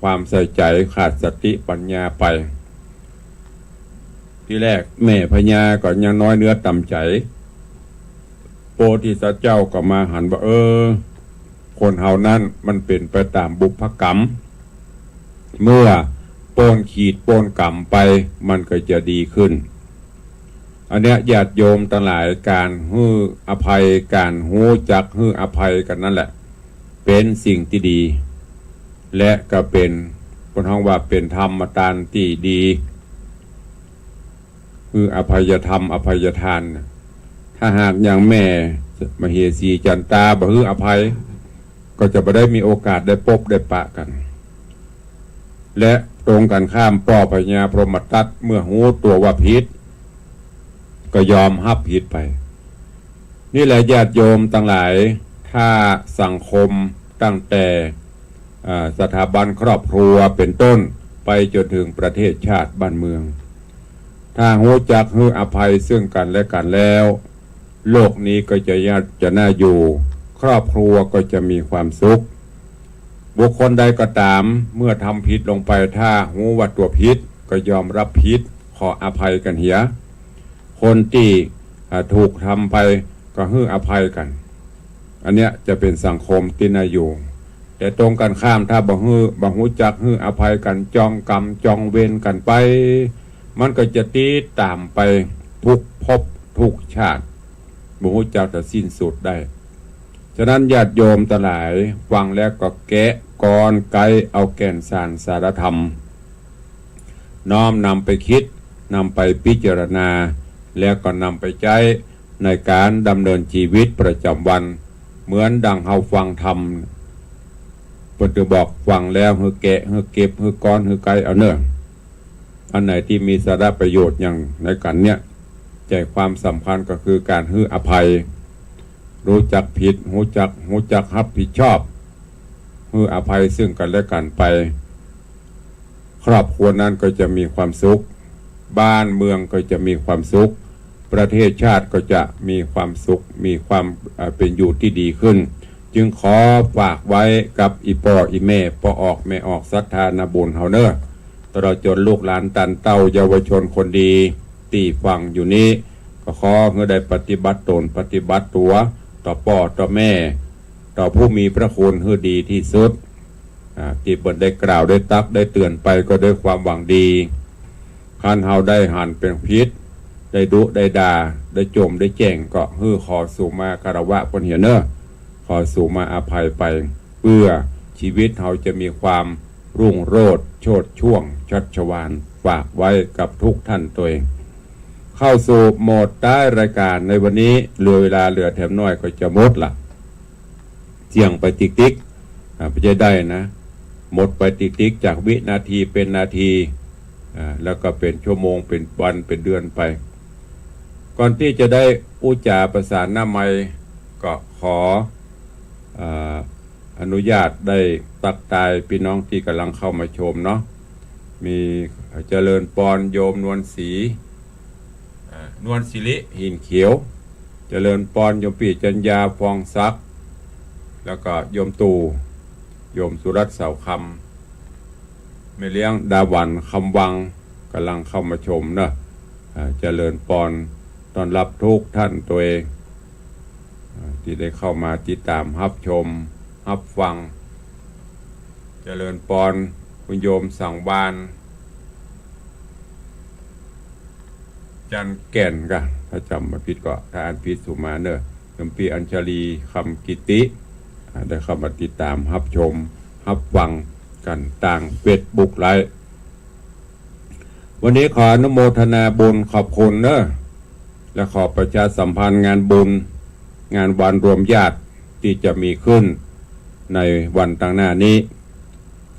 ความใส่ใจขาดสติปัญญาไปที่แรกแม่พญาก็ยังน้อยเนื้อต่ำใจโพธิสัตว์เจ้าก็มาหันว่าคนเฮานั้นมันเป็นไปตามบุพกรรมเมื่อโปนขีดโปนกรรมไปมันก็จะดีขึ้นอันเนี้ยญาติโยมทั้งหลายการฮื้ออภัยการหูจักฮื้ออภัยกันนั่นแหละเป็นสิ่งที่ดีและก็เป็นคนห้องว่าเป็นธรรมทานที่ดีคืออภัยธรรมอภัยทานถ้าหากอย่างแม่มเหสีจันตาบ่ฮื้ออภัยก็จะไม่ได้มีโอกาสได้พบได้ปะกันและตรงกันข้ามพ่อพญาพรหมทัตเมื่อหูตัวว่าผิดก็ยอมรับผิดไปนี่แหละญาติโยมทั้งหลายถ้าสังคมตั้งแต่สถาบันครอบครัวเป็นต้นไปจนถึงประเทศชาติบ้านเมืองถ้าหูจักฮื้ออภัยซึ่งกันและกันแล้วโลกนี้ก็จะน่าอยู่ครอบครัวก็จะมีความสุขบุคคลใดก็ตามเมื่อทำผิดลงไปถ้าหูว่าตัวผิดก็ยอมรับผิดขออภัยกันเหียคนที่ถูกทำไปก็ฮื้ออภัยกันอันเนี้ยจะเป็นสังคมที่น่าอยู่แต่ตรงกันข้ามถ้าบ่หูจักฮื้ออภัยกันจองกรรมจองเวรกันไปมันก็จะตีตามไปทุกภพทุกชาติบ่หูจักจะสิ้นสุดได้ฉะนั้นญาติโยมทั้งหลายฟังแล้วก็แกะกรไกเอาแก่นสารสารธรรมน้อมนำไปคิดนำไปพิจารณาแล้วก็นำไปใช้ในการดำเนินชีวิตประจำวันเหมือนดังเฮาฟังธรรมเพิ่นจะบอกฟังแล้วฮือแกะฮือเก็บฮือกรฮือไกเอาเนื้ออันไหนที่มีสาระประโยชน์อย่างในกันเนี้ยใจความสำคัญก็คือการฮื้ออภัยรู้จักผิดรู้จักรับผิดชอบฮื้ออภัยซึ่งกันและกันไปครอบครัวนั้นก็จะมีความสุขบ้านเมืองก็จะมีความสุขประเทศชาติก็จะมีความสุขมีความเป็นอยู่ที่ดีขึ้นจึงขอฝากไว้กับอีพ่ออีแม่พ่อออกแม่ออกศรัทธานาบุญเฮาเนอตลอดจนลูกหลานตันเต้าเยาวชนคนดีตีฟังอยู่นี้ก็ขอให้ได้ปฏิบัติตนปฏิบัติตัวต่อพ่อต่อแม่ต่อผู้มีพระคุณให้ดีที่สุดที่เปิดได้กล่าวได้ตักได้เตือนไปก็ด้วยความหวังดีคันเฮาได้หันเป็นพิษได้ดุได้ด่าได้โจมได้แจ้งก็ฮื้อขอสู่มาคารวะคนเหียเนอขอสู่มาอภัยไปเพื่อชีวิตเฮาจะมีความรุ่งโรจน์โชติช่วงชัชวาลฝากไว้กับทุกท่านตัวเองเข้าสู่โหมดใต้รายการในวันนี้เหลือเวลาเหลือแถมน้อยก็จะหมดละเสี่ยงไปติ๊กไปจะได้นะหมดไปติ๊กจากวินาทีเป็นนาทีแล้วก็เป็นชั่วโมงเป็นวันเป็นเดือนไปก่อนที่จะได้อุจาประสานหน้าไมค์ก็ขออนุญาตได้ตักตายพี่น้องที่กำลังเข้ามาชมเนาะมีเจริญปอนโยมนวลศรีนวลศิริหินเขียวเจริญปอนโยมปีจัญญาฟองซักแล้วก็โยมตู่โยมสุรัตน์เสาคำไม่เลี้ยงดาวันคำวังกำลังเข้ามาชมเนาะเจริญปอนต้อนรับทุกท่านตัวเอง ที่ได้เข้ามาติดตามรับชมรับฟังเจริญปอนคุณโยมสั่งบานจันแก่นกันถ้าจำมาผิดก็ถ้าอ่านผิดสุมาเนอะยมปีอัญชลีคำกิติได้เข้ามาติดตามรับชมรับฟังกันต่างเฟซบุ๊กไลฟ์วันนี้ขออนุโมทนาบุญขอบคุณเนอะและขอประชาสัมพันธ์งานบุญงานวันรวมญาติที่จะมีขึ้นในวันต่างหน้านี้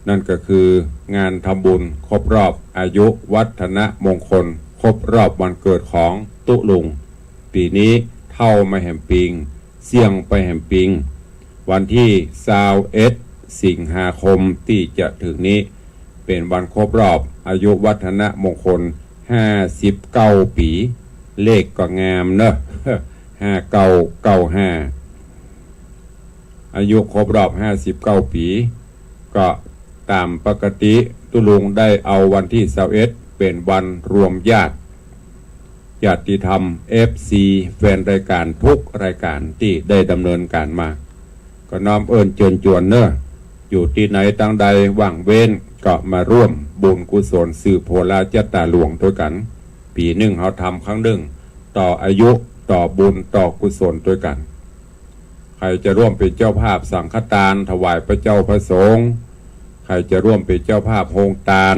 นั่นก็คืองานทำบุญครบรอบอายุวัฒนมงคลครบรอบวันเกิดของตุลุงปีนี้เท่ามาแห่มปิงเสี่ยงไปแห่มปิงวันที่21 สิงหาคมที่จะถึงนี้เป็นวันครบรอบอายุวัฒนมงคล59 ปีเลขก็งามเนอะ5995อายุครบรอบ59 ปีก็ตามปกติตุลุงได้เอาวันที่21เป็นวันรวมญาติธรรม FC แฟนรายการทุกรายการที่ได้ดำเนินการมาก็น้อมเอิญเชิญชวนเนอะอยู่ที่ไหนตั้งใดว่างเว้นก็มาร่วมบุญกุศลสืบโพลาจัตตาหลวงด้วยกันปีหนึ่งเขาทำครั้งหนึ่งต่ออายุต่อบุญต่อกุศลด้วยกันใครจะร่วมเป็นเจ้าภาพสังฆทานถวายพระเจ้าพระสงฆ์ใครจะร่วมเป็นเจ้าภาพโฮงทาน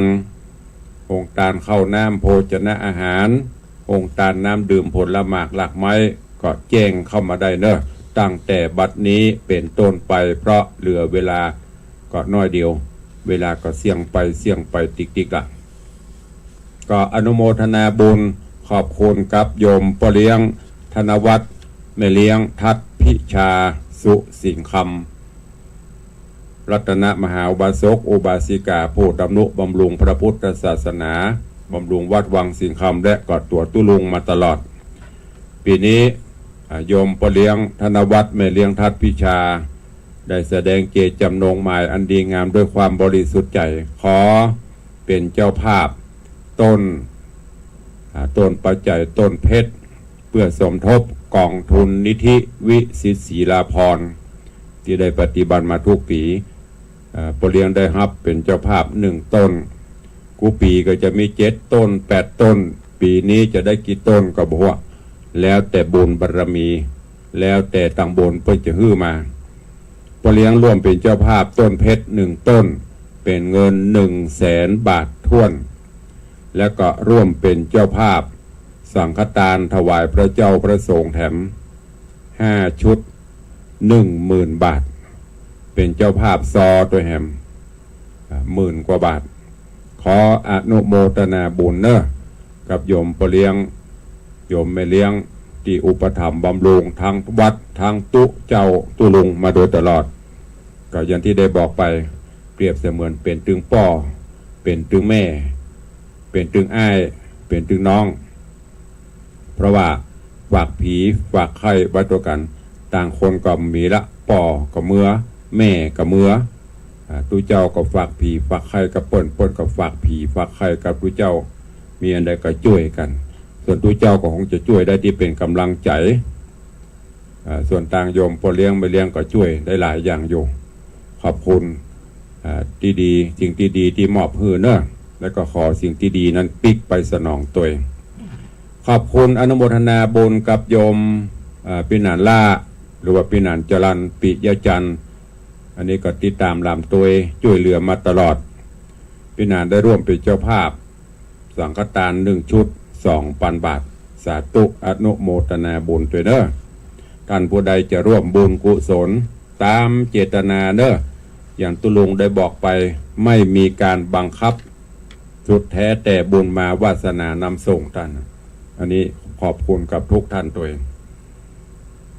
ข้าวน้ำโภชนะอาหารโฮงทานน้ำดื่มผลหมากหลากไม้ก็แจ้งเข้ามาได้เนอะตั้งแต่บัดนี้เป็นต้นไปเพราะเหลือเวลาก็น้อยเดียวเวลาก็เสี่ยงไปติ๊กๆละก็อนุโมทนาบุญขอบคุณกับโยมพ่อเลี้ยงธนวัฒน์แม่เลี้ยงทัศพิชาสุสิงคำรัตนมหาอุบาสกอุบาสิกาผู้ดำนุบำรุงพระพุทธศาสนาบำรุงวัดวังสิงคำและกอดตัวตุลุงมาตลอดปีนี้โยมพ่อเลี้ยงธนวัฒน์แม่เลี้ยงทัศพิชาได้แสดงเจตจำนงหมายอันดีงามด้วยความบริสุทธิ์ใจขอเป็นเจ้าภาพต้นปัจจัยต้นเพชรเพื่อสมทบกองทุนนิธิวิสิตศรีลาภรณ์ที่ได้ปฏิบัติมาทุกปีพ่อเลี้ยงได้รับเป็นเจ้าภาพ1 ต้นกูปีก็จะมี7 ต้น8 ต้นปีนี้จะได้กี่ต้นก็บอกว่าแล้วแต่บุญบารมีแล้วแต่ตังบนเพื่อจะฮื้อมาพ่อเลี้ยงร่วมเป็นเจ้าภาพต้นเพชร1 ต้นเป็นเงิน100,000 บาทถ้วนแล้วก็ร่วมเป็นเจ้าภาพสังฆทานถวายพระเจ้าพระสงฆ์แถม5 ชุด 10,000 บาทเป็นเจ้าภาพซอตัวแฮม10,000 กว่าบาทขออนุโมทนาบุญเนอะกับโยมพ่อเลี้ยงโยมแม่เลี้ยงที่อุปถัมภ์บำรุงทางวัดทางตุลุงมาโดยตลอดก็อย่างที่ได้บอกไปเปรียบเสมือนเป็นตึงป่อเป็นตึงแม่เป็นตึงอ้ายเป็นตึงน้องเพราะว่าฝากผีฝากไข่ไว้ตัวกันต่างคนก็มีละป่อกับเมื่อแม่กับเมื่อตู้เจ้าก็ฝากผีฝากไข่กับเปิ้นก็ฝากผีฝากไข่กับตู้เจ้ามีอันใดก็ช่วยกันส่วนตู้เจ้าก็คงจะช่วยได้ที่เป็นกำลังใจส่วนต่างโยมพ่อเลี้ยงไม่เลี้ยงก็ช่วยได้หลายอย่างอยู่ขอบคุณที่ดีสิ่งที่ดีที่มอบให้เนอะแล้วก็ขอสิ่งที่ดีนั้นปิกไปสนองตัวเองขอบคุณอนุโมทนาบุญกับโยมปิณานล่าหรือว่าปิณานจรัญปิยจันทร์อันนี้ก็ติดตามลำตัวช่วยเหลือมาตลอดปิณานได้ร่วมเป็นเจ้าภาพสังฆทาน1 ชุด 2,000 บาทสาธุอนุโมทนาบุญด้วยเนอะท่านผู้ใดจะร่วมบุญกุศลตามเจตนาเนอะอย่างตุลุงได้บอกไปไม่มีการบังคับสุดแท้แต่บุญมาวาสนานำส่งท่านอันนี้ขอบคุณกับทุกท่านตัวเอง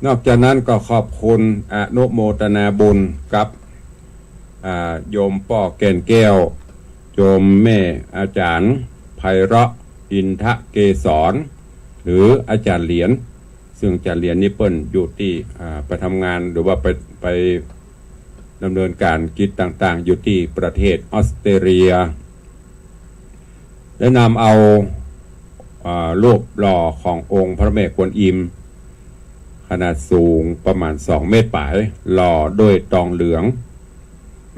นอกจากนั้นก็ขอบคุณอนุโมทนาบุญกับโยมป่อแก่นแก้วโยมแม่อาจารย์ไพเราะอินทะเกษรหรืออาจารย์เหรียญซึ่งอาจารย์เหรียญนี่เปิ้ลอยู่ที่ไปทำงานหรือว่าไปดำเนินการกิจต่างๆอยู่ที่ประเทศออสเตรเลียได้นำเอารูปหล่อขององค์พระแม่กวนอิมใค ขนาดสูงประมาณ2 เมตรปลายหล่อด้วยตองเหลือง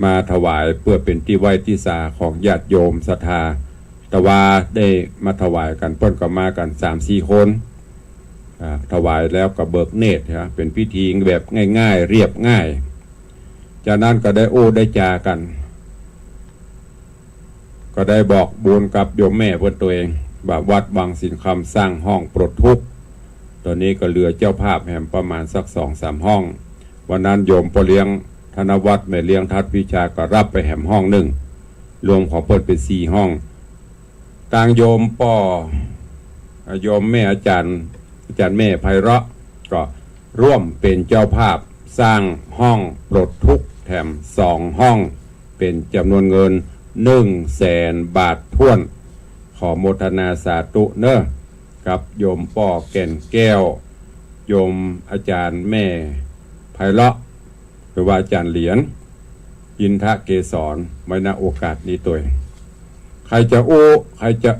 มาถวายเพื่อเป็นที่ไหว้ที่สาของญาติโยมศรัทธาแต่ว่าได้มาถวายกันเปิ้นก็มากัน 3-4 คนถวายแล้วก็เบิกเนตรเป็นพิธีแบบง่ายๆเรียบง่ายจากนั้นก็ได้ได้จากันก็ได้บอกบุญกับโยมแม่เพื่อนตัวเองแบบวัดบางสินคำสร้างห้องปลดทุกข์ตอนนี้ก็เหลือเจ้าภาพแห่มประมาณสัก 2-3 ห้องวันนั้นโยมปเลี้ยงธนวัฒน์แม่เลี้ยงทัดวิชาก็รับไปแห่มห้องหนึ่งรวมของเปิดเป็น4 ห้องต่างโยมโยมแม่อาจารย์แม่ไพเราะก็ร่วมเป็นเจ้าภาพสร้างห้องปลดทุกข์แถม2 ห้องเป็นจำนวนเงิน100,000 บาทท้วนขอโมทนาสาธุเนอะกับโยมป่อแก่นแก้วโยมอาจารย์แม่ไพเราะหรือว่าอาจารย์เหรียญอินทะเกษรไว้ณโอกาสนี้ตัวใครจะใครจะ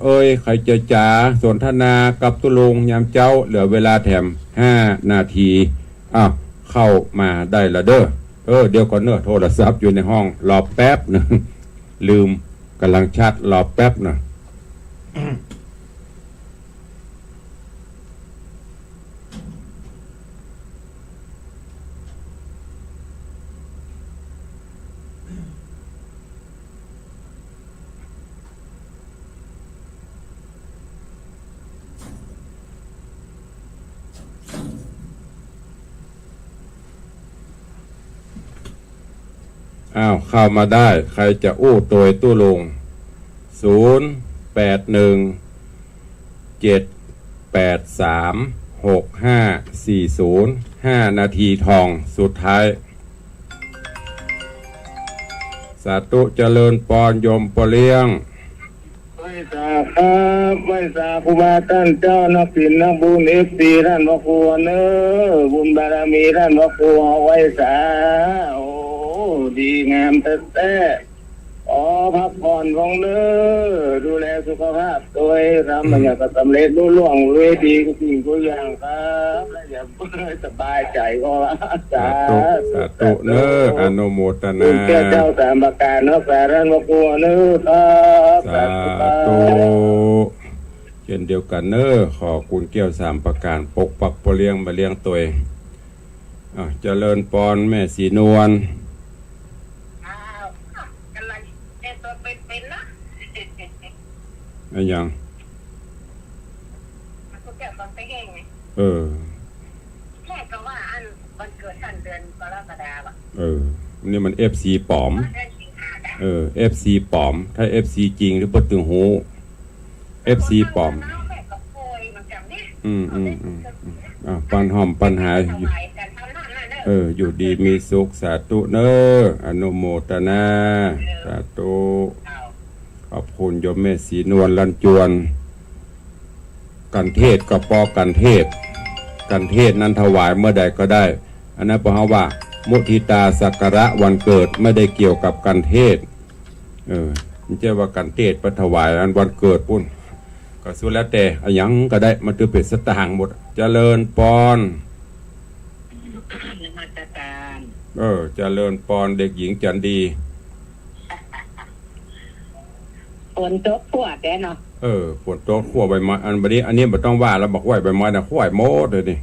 ใครจะจ๋าสนทนากับตุลุงยามเจ้าเหลือเวลาแถม5 นาทีเข้ามาได้ละเด้อเดี๋ยวก่อนเนอะโทรศัพท์อยู่ในห้องรอแป๊บนึงลืมกำลังชัดรอแป๊บนะเข้ามาได้ใครจะตัวตู้ลง081-783-6540 นาทีทองสุดท้ายสาธุเจริญปอนโยมปเลี้ยงไหว้สาครับไหว้สาครูบาท่านเจ้านักศิลป์นักบุญFCท่านพระครูเนอบุญบารมีท่านพระครูไหว้สาดีงามแต่พักผ่อนของเนอดูแลสุขภาพโดยทำมันอย่างสำเร็จรุ่ล่วงเวทีทุกสิ่งทุกอย่างครับและอย่าเพิ่งสบายใจก็ละสาธุเนออนุโมทนาแก่เจ้าสามประการเนอแฝงพระครูเนอสาธุเช่นเดียวกันเนอขอคุณเกี่ยว3 ประการปกปักปเลี้ยงมาเลี้ยงตัวเองเจริญปอนแม่สีนวลอะไรยังแค่ก็ว่าอันวันเกิดท่านเดือนกรกฎาคมนี่มัน FC ปลอมFC ปลอมถ้า FC จริงหรือปตึงหู FC ปลอมปัญหาอยู่ดีมีสุขสาธุเนออนุโมทนาสาธุขอบคุณโยมแม่สีนวลลันจวนกันเทศกับปอกันเทศนั้นถวายเมื่อใดก็ได้อันนั้นเพราะว่ามุทิตาสักการะวันเกิดไม่ได้เกี่ยวกับกันเทศไม่ใช่ว่ากันเทศไปถวายอันวันเกิดปุ่นก็สุดแล้วแต่ยังก็ได้มันถือเป็นสตางค์หมดเจริญปอนเจริญปอนเด็กหญิงจันดีฝนตกขั้วแกเนาะฝนตกขั้วใบไม้อันนี้ไม่ต้องว่าเราบอกว่าใบไม้นะขั้วโม้เลยดิ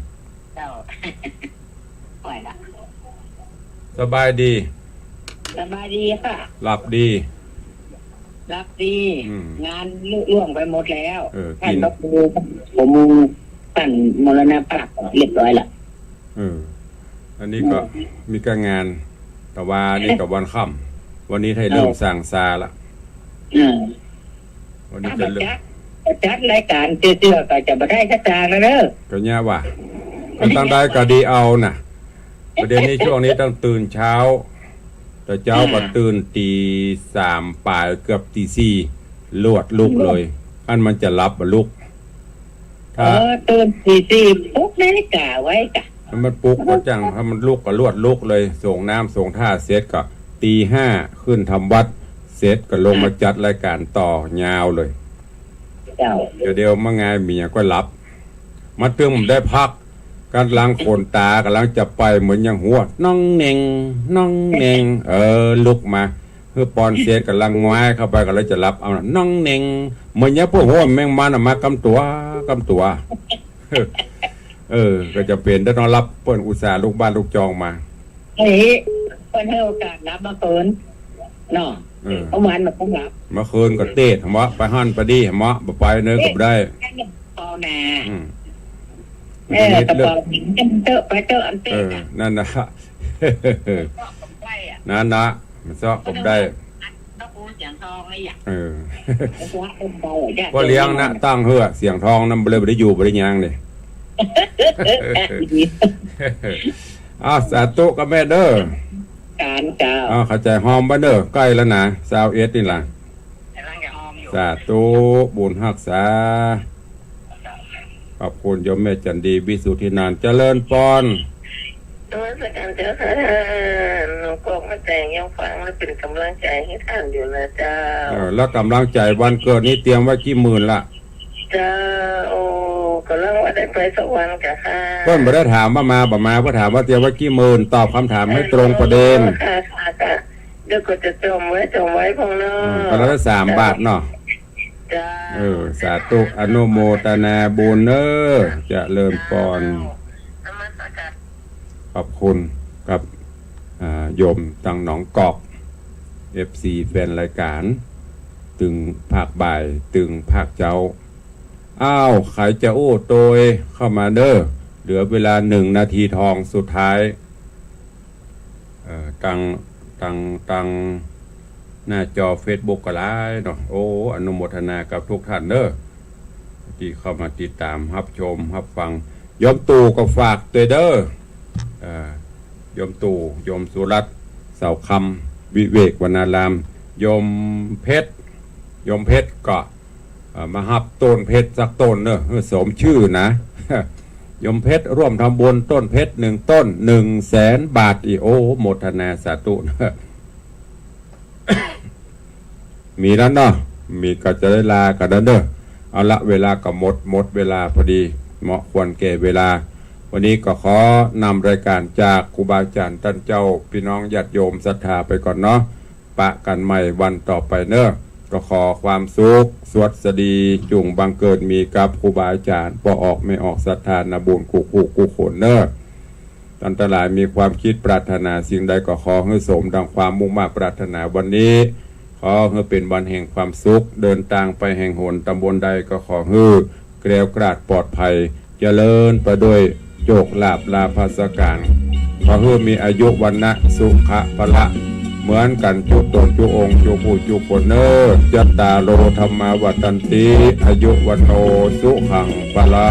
สบายดีค่ะหลับดีงานล่วงไปหมดแล้วท่านก็คือผมท่านมรณภาพเรียบร้อยละอันนี้ก็มีการงานแต่ว่านี่กับวันค่ำวันนี้ให้เริ่มสั่งซาละวันนี้จะเริ่มจัดรายการเจือก็จะมาได้ชัดจางแล้วเนอะก็เนี่ยว่าก็ตั้งได้ก็ดีเอาน่ะประเด็นนี้ช่วงนี้ต้องตื่นเช้าแต่เจ้าก็ตื่น3 ป่ายเกือบ4ลวดลุกเลยอันมันจะรับลุกถ้าตื่น4ปุ๊บนาฬิกาไว้จ้ะมันปลุกก็จังถ้ามันลุกก็ลวดลุกเลยส่งน้ำส่งท่าเสร็จก็5:00ขึ้นทำวัดเสร็จก็ลงมาจัดรายการต่อยาวเลยเดี๋ยวเมื่อไงเมียก็รับมาตึงผมได้พัก กำลังขนตากำลังจะไปเหมือนอย่างหัวน้องเน่งน้องเน่งลุกมาเพื่อปอนเสียกำลังง้ายเข้าไปก็เลยจะรับเอานะน้องเน่งเหมือนอย่างพวกหัวแมงมันมากำตัวก็จะเป็นได้นอนรับเปิ้นอุตส่าห์ลูกบ้านลูกจองมาเฮ้ยเปิ้นให้โอกาสรับมาเปิ้นเนาะเมื่อวานมันต้องรับเมื่อคืนก็เตะหมะไปหั่นไปดีหมะไปเนื้อก็ได้ปอนาตะปอเตอะไปเตอะอันเตะนั่นนะนั่นนะมันซอกผมได้ก็เลี้ยงนะตั้งเหือเสียงทองนั่นบ่ได้อยู่บ่ได้ยางเลยสาธุกับแม่เด้อการเจ้าเข้าใจหอมบ่เด้อใกล้แล้วนะ21นี่ล่ะสาธุบุญรักษาขอบคุณโยมแม่จันดีวิสุทธินานเจริญพรตัวสักการเจ้าค่ะหนูก็มาแต่งยังฟังและเป็นกำลังใจให้ท่านอยู่นะเจ้าแล้วกำลังใจวันเกิดนี้เตรียมไว้กี่หมื่นละเจ้าโอ้กำลังว่าได้ไปสักวันกะค่ะเพิ่นไม่ได้ถามว่ามาบ่มาก็ถามว่าเตรียมไว้กี่หมื่นตอบคำถามให้ตรงประเด็นค่ะเดี๋ยวก็จะจมไว้พงเนาะก็ละ3 บาทเนาะสาธุอนุโมทนาบุญเนอจะเริ่มก่อนขอบคุณกับโยมตังหนองกอก FC แฟนรายการตึงภาคบ่ายตึงภาคเจ้าใครจะโอ้โตยเข้ามาเด้อเหลือเวลา1 นาทีทองสุดท้ายตังหน้าจอ Facebook ก็หลายเนาะอนุโมทนากับทุกท่านเด้อที่เข้ามาติดตามรับชมรับฟังโยมตู่ก็ฝากด้วยเด้อโยมตู่โยมสุรัตน์เสาคำวิเวกวรรณารามโยมเพชรก็มาหับต้นเพชรสักต้นเนอะสมชื่อนะโยมเพชรร่วมทำบุญต้นเพชร1 ต้น 100,000 บาทอีโมทนาสาธุนะมีแล้วเนาะมีก็จะได้ลากันแล้วเด้อเอาละเวลาก็หมดเวลาพอดีเหมาะควรแก่เวลาวันนี้ก็ขอนำรายการจากครูบาอาจารย์ท่านเจ้าพี่น้องญาติโยมศรัทธาไปก่อนเนาะปะกันใหม่วันต่อไปเนอะก็ขอความสุขสวัสดีจุงบังเกิดมีกับครูบาอาจารย์พอออกไม่ออกศรัทธานาบุญกูขนเนอะท่านทั้งหลายมีความคิดปรารถนาสิ่งใดก็ขอให้สมดังความมุ่งมั่นปรารถนาวันนี้ขอให้เป็นวันแห่งความสุขเดินทางไปแห่งหนตำบลใดก็ขอให้แกล้วกราดปลอดภัยเจริญไปด้วยโชคลาภลาภสการขอให้มีอายุวันนะสุขะพละเหมือนกันจุตนจุองจุผู้จุคนเนอจัตตาโลธรรมาวัตันติอายุวันโนสุขังพละ